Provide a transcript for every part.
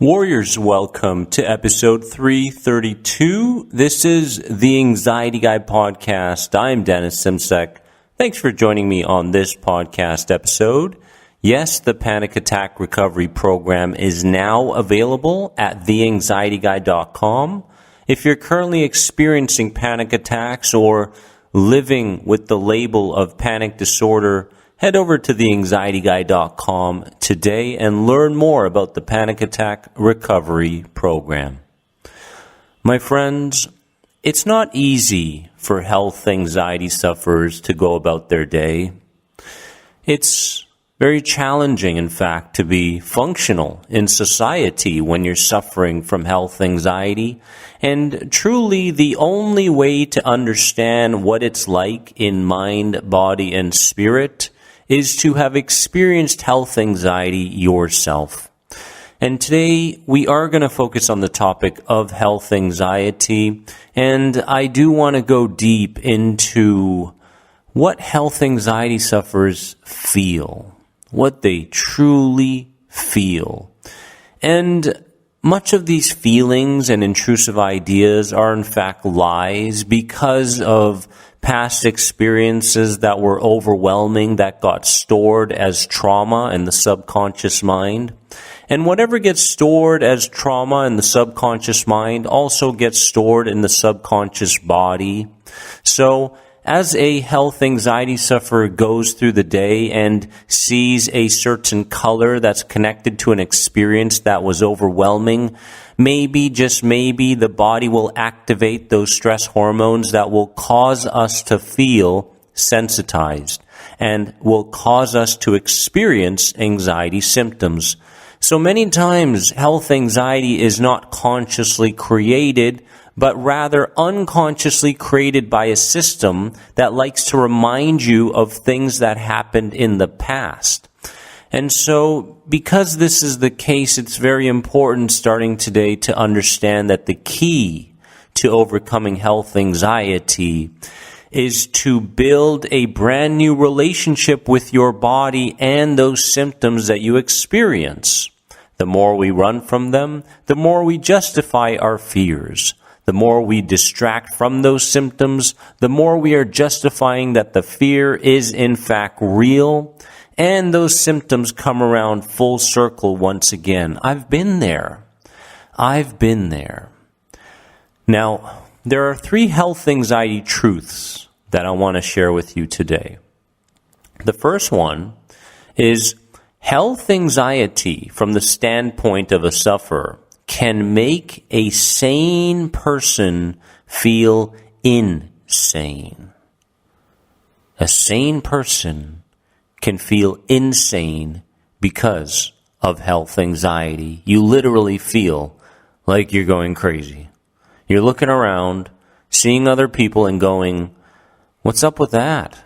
Warriors, welcome to episode 332. This is the Anxiety Guy podcast. I'm Dennis Simsek. Thanks for joining me on this podcast episode. Yes, the Panic Attack Recovery Program is now available at theanxietyguy.com. If you're currently experiencing panic attacks or living with the label of panic disorder, head over to theanxietyguy.com today and learn more about the Panic Attack Recovery Program. My friends, it's not easy for health anxiety sufferers to go about their day. It's very challenging, in fact, to be functional in society when you're suffering from health anxiety. And truly, the only way to understand what it's like in mind, body, and spirit is to have experienced health anxiety yourself. And today we are going to focus on the topic of health anxiety, and I do want to go deep into what health anxiety sufferers feel, what they truly feel. And much of these feelings and intrusive ideas are in fact lies because of past experiences that were overwhelming, that got stored as trauma in the subconscious mind. And whatever gets stored as trauma in the subconscious mind also gets stored in the subconscious body. So as a health anxiety sufferer goes through the day and sees a certain color that's connected to an experience that was overwhelming, maybe, just maybe, the body will activate those stress hormones that will cause us to feel sensitized and will cause us to experience anxiety symptoms. So many times, health anxiety is not consciously created, but rather unconsciously created by a system that likes to remind you of things that happened in the past. And so, because this is the case, it's very important starting today to understand that the key to overcoming health anxiety is to build a brand new relationship with your body and those symptoms that you experience. The more we run from them, the more we justify our fears. The more we distract from those symptoms, the more we are justifying that the fear is in fact real, and those symptoms come around full circle once again. I've been there. Now, there are 3 health anxiety truths that I want to share with you today. The first one is health anxiety from the standpoint of a sufferer can make a sane person feel insane. A sane person can feel insane because of health anxiety. You literally feel like you're going crazy. You're looking around, seeing other people and going, what's up with that?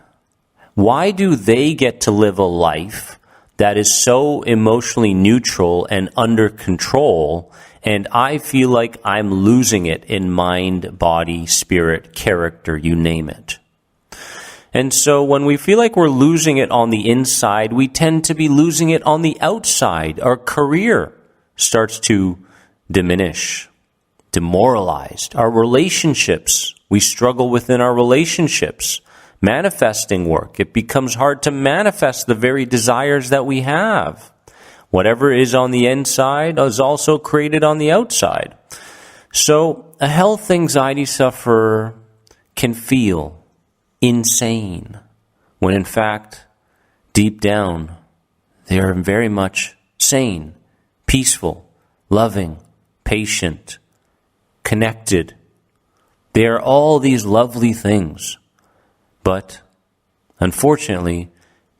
Why do they get to live a life that is so emotionally neutral and under control, and I feel like I'm losing it in mind, body, spirit, character, you name it? And so when we feel like we're losing it on the inside, we tend to be losing it on the outside. Our career starts to diminish, demoralized. Our relationships, we struggle within our relationships. Manifesting work, it becomes hard to manifest the very desires that we have. Whatever is on the inside is also created on the outside. So a health anxiety sufferer can feel insane when in fact, deep down, they are very much sane, peaceful, loving, patient, connected. They are all these lovely things. But unfortunately,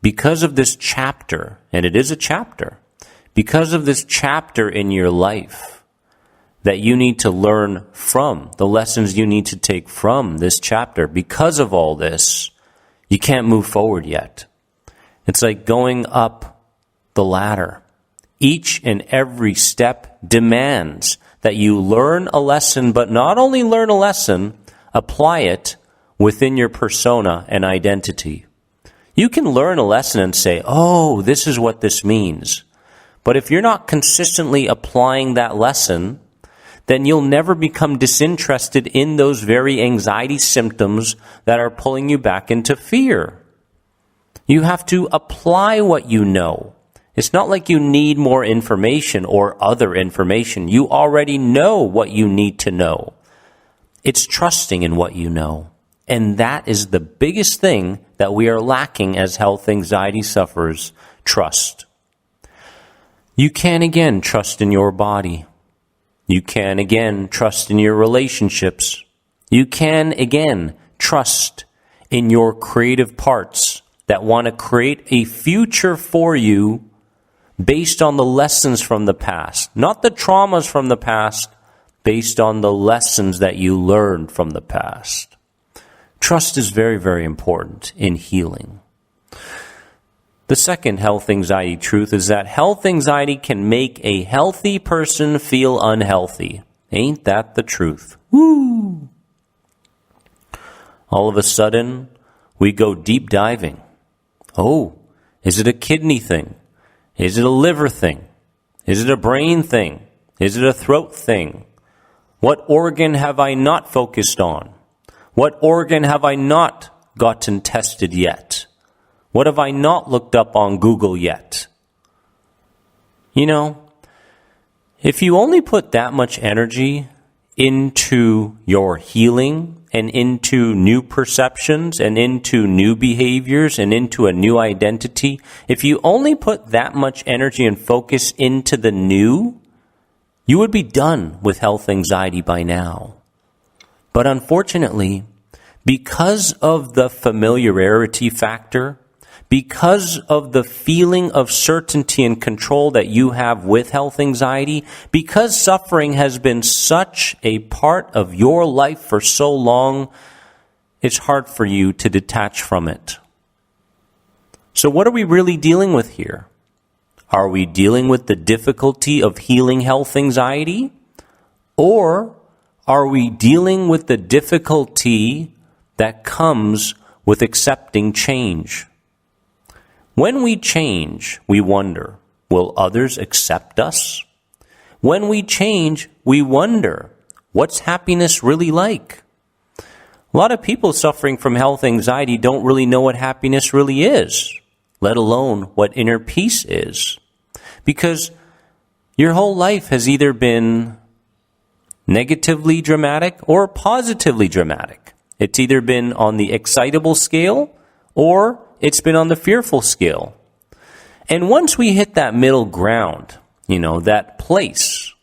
because of this chapter, and it is a chapter, because of this chapter in your life that you need to learn from, the lessons you need to take from this chapter, because of all this, you can't move forward yet. It's like going up the ladder. Each and every step demands that you learn a lesson, but not only learn a lesson, apply it within your persona and identity. You can learn a lesson and say, oh, this is what this means. But if you're not consistently applying that lesson, then you'll never become disinterested in those very anxiety symptoms that are pulling you back into fear. You have to apply what you know. It's not like you need more information or other information. You already know what you need to know. It's trusting in what you know. And that is the biggest thing that we are lacking as health anxiety sufferers, trust. You can again trust in your body. You can again trust in your relationships. You can again trust in your creative parts that want to create a future for you based on the lessons from the past, not the traumas from the past, based on the lessons that you learned from the past. Trust is very, very important in healing. The second health anxiety truth is that health anxiety can make a healthy person feel unhealthy. Ain't that the truth? Woo! All of a sudden, we go deep diving. Oh, is it a kidney thing? Is it a liver thing? Is it a brain thing? Is it a throat thing? What organ have I not focused on? What organ have I not gotten tested yet? What have I not looked up on Google yet? You know, if you only put that much energy into your healing and into new perceptions and into new behaviors and into a new identity, if you only put that much energy and focus into the new, you would be done with health anxiety by now. But unfortunately, because of the familiarity factor, because of the feeling of certainty and control that you have with health anxiety, because suffering has been such a part of your life for so long, it's hard for you to detach from it. So what are we really dealing with here? Are we dealing with the difficulty of healing health anxiety? Or are we dealing with the difficulty that comes with accepting change? When we change, we wonder, will others accept us? When we change, we wonder, what's happiness really like? A lot of people suffering from health anxiety don't really know what happiness really is, let alone what inner peace is. Because your whole life has either been negatively dramatic or positively dramatic. It's either been on the excitable scale or it's been on the fearful scale. And once we hit that middle ground, that place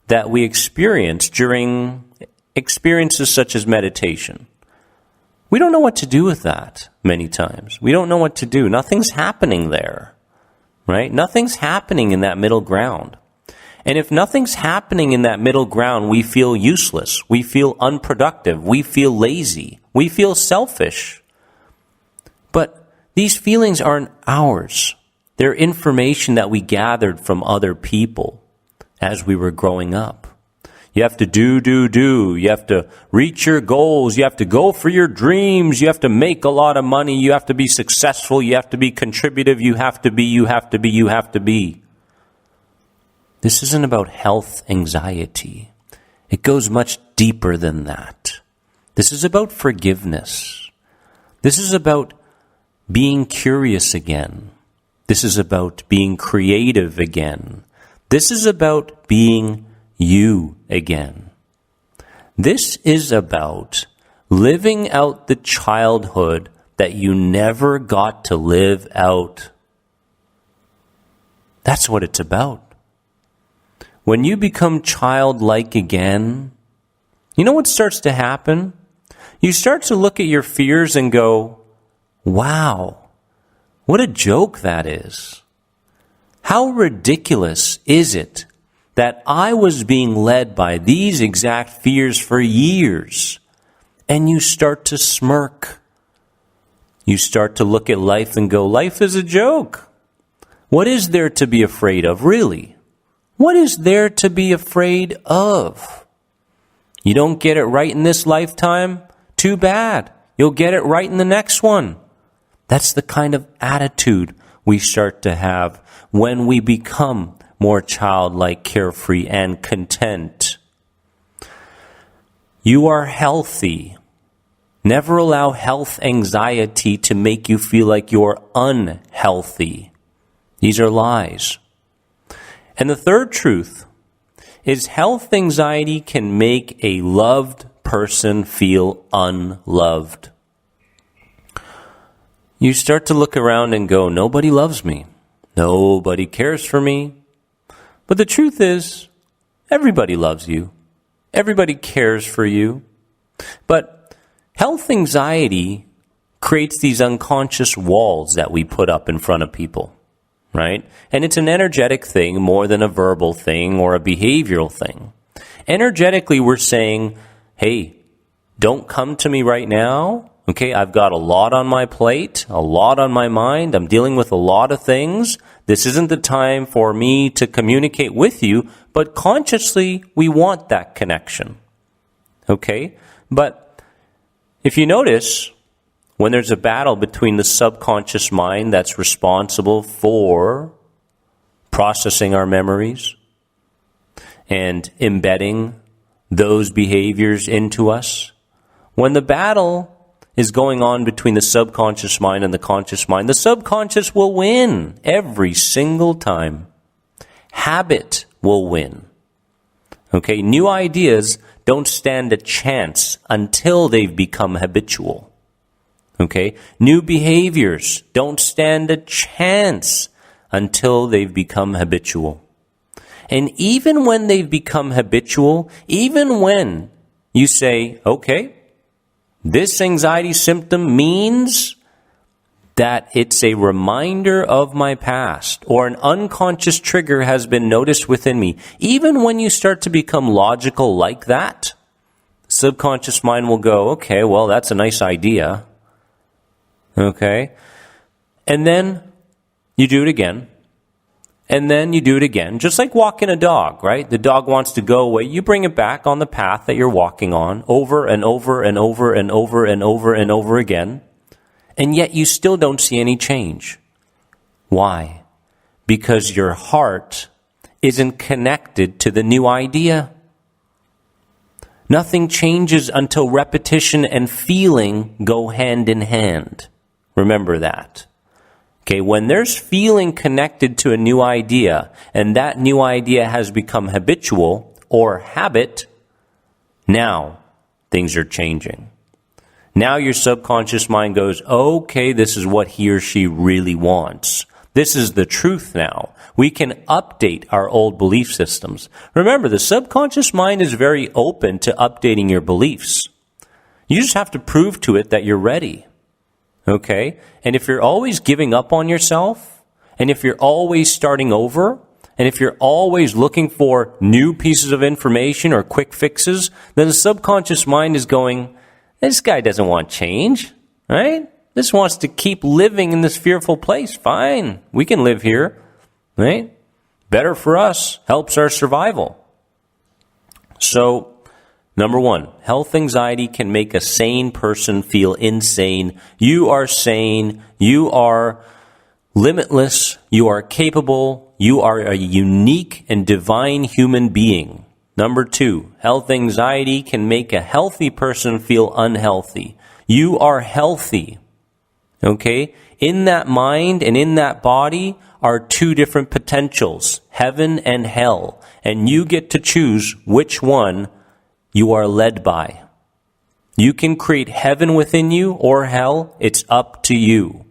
that we experience during experiences such as meditation, we don't know what to do with that many times. We don't know what to do. Nothing's happening there, right? Nothing's happening in that middle ground. And if nothing's happening in that middle ground, we feel useless. We feel unproductive. We feel lazy. We feel selfish. But these feelings aren't ours. They're information that we gathered from other people as we were growing up. You have to do. You have to reach your goals. You have to go for your dreams. You have to make a lot of money. You have to be successful. You have to be contributive. You have to be. This isn't about health anxiety. It goes much deeper than that. This is about forgiveness. This is about being curious again. This is about being creative again. This is about being you again. This is about living out the childhood that you never got to live out. That's what it's about. When you become childlike again, you know what starts to happen? You start to look at your fears and go, wow, what a joke that is. How ridiculous is it that I was being led by these exact fears for years? And you start to smirk. You start to look at life and go, life is a joke. What is there to be afraid of, really? What is there to be afraid of? You don't get it right in this lifetime? Too bad. You'll get it right in the next one. That's the kind of attitude we start to have when we become more childlike, carefree, and content. You are healthy. Never allow health anxiety to make you feel like you're unhealthy. These are lies. And the third truth is health anxiety can make a loved person feel unloved. You start to look around and go, nobody loves me. Nobody cares for me. But the truth is, everybody loves you. Everybody cares for you. But health anxiety creates these unconscious walls that we put up in front of people, right? And it's an energetic thing more than a verbal thing or a behavioral thing. Energetically, we're saying, hey, don't come to me right now. Okay, I've got a lot on my plate, a lot on my mind. I'm dealing with a lot of things. This isn't the time for me to communicate with you, but consciously, we want that connection. Okay, but if you notice, when there's a battle between the subconscious mind that's responsible for processing our memories and embedding those behaviors into us, when the battle is going on between the subconscious mind and the conscious mind, the subconscious will win every single time. Habit will win. Okay, new ideas don't stand a chance until they've become habitual. Okay, new behaviors don't stand a chance until they've become habitual. And even when they've become habitual, even when you say, okay, this anxiety symptom means that it's a reminder of my past, or an unconscious trigger has been noticed within me. Even when you start to become logical like that, the subconscious mind will go, okay, well, that's a nice idea. Okay? And then you do it again. And then you do it again. Just like walking a dog, right? The dog wants to go away. You bring it back on the path that you're walking on over and over and over and over and over and over again. And yet you still don't see any change. Why? Because your heart isn't connected to the new idea. Nothing changes until repetition and feeling go hand in hand. Remember that. Okay, when there's feeling connected to a new idea, and that new idea has become habitual or habit, now things are changing. Now your subconscious mind goes, okay, this is what he or she really wants. This is the truth now. We can update our old belief systems. Remember, the subconscious mind is very open to updating your beliefs. You just have to prove to it that you're ready. Okay? And if you're always giving up on yourself, and if you're always starting over, and if you're always looking for new pieces of information or quick fixes, then the subconscious mind is going, this guy doesn't want change, right? This wants to keep living in this fearful place. Fine, we can live here, right? Better for us, helps our survival. So, number one, health anxiety can make a sane person feel insane. You are sane. You are limitless. You are capable. You are a unique and divine human being. Number two, health anxiety can make a healthy person feel unhealthy. You are healthy. Okay? In that mind and in that body are two different potentials, heaven and hell. And you get to choose which one you are led by. You can create heaven within you or hell. It's up to you.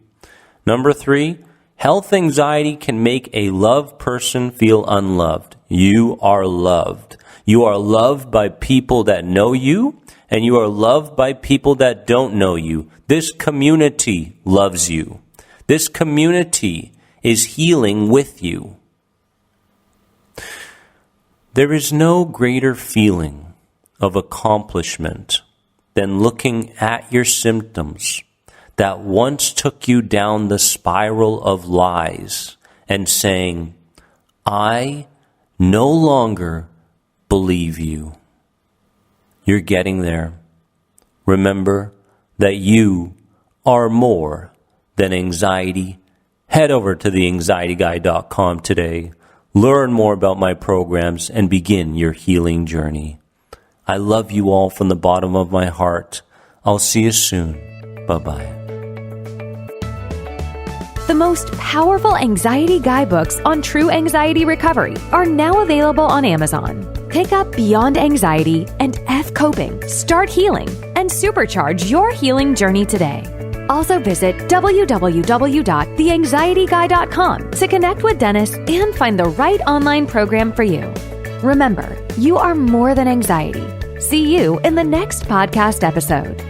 Number three, health anxiety can make a loved person feel unloved. You are loved. You are loved by people that know you, and you are loved by people that don't know you. This community loves you. This community is healing with you. There is no greater feeling of accomplishment than looking at your symptoms that once took you down the spiral of lies and saying, I no longer believe you. You're getting there. Remember that you are more than anxiety. Head over to theanxietyguy.com today. learn more about my programs, and begin your healing journey. I love you all from the bottom of my heart. I'll see you soon. Bye-bye. The most powerful anxiety guidebooks on true anxiety recovery are now available on Amazon. Pick up Beyond Anxiety and F Coping, Start Healing, and supercharge your healing journey today. Also visit www.theanxietyguy.com to connect with Dennis and find the right online program for you. Remember, you are more than anxiety. See you in the next podcast episode.